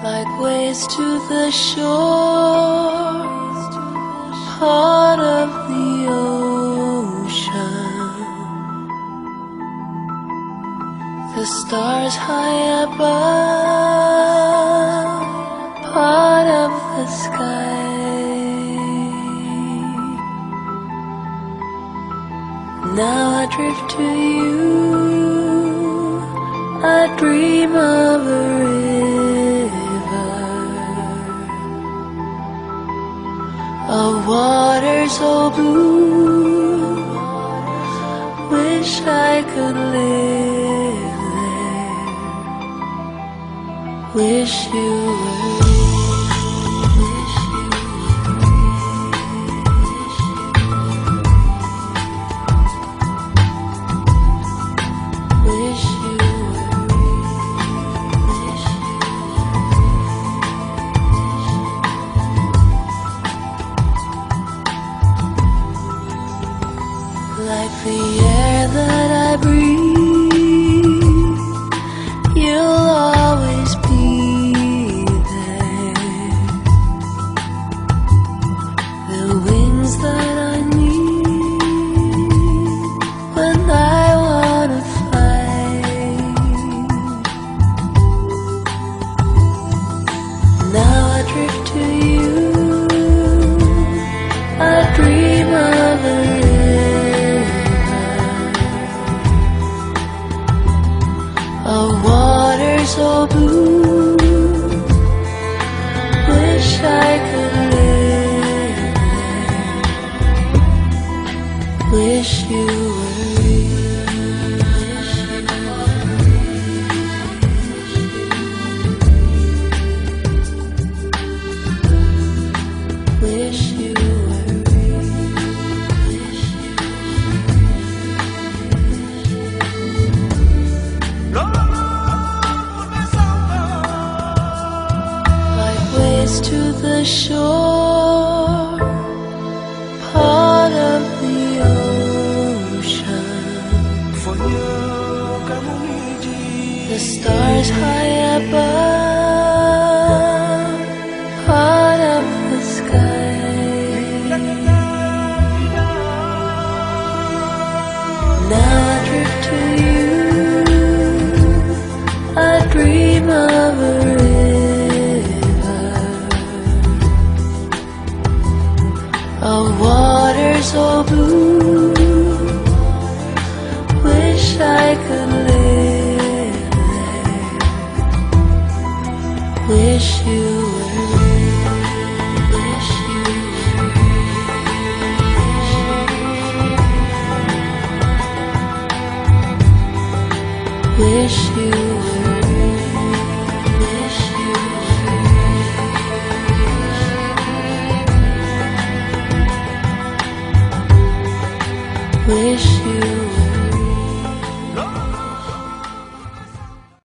Like waves to the shore, part of the ocean. The stars high above, part of the sky. Now I drift to you, I dream of a of water so blue, wish I could live there, wish you were. Like the air that I breathe, you'll always be there. The wings that I need when I wanna fly. Now I drift to you, I dream of a water so blue, wish I could live there, wish you were real, wish you were to the shore, part of the ocean. The stars high above, part of the sky. Now I drift to you, I dream of a of water so blue, wish I could live there, wish you were, wish you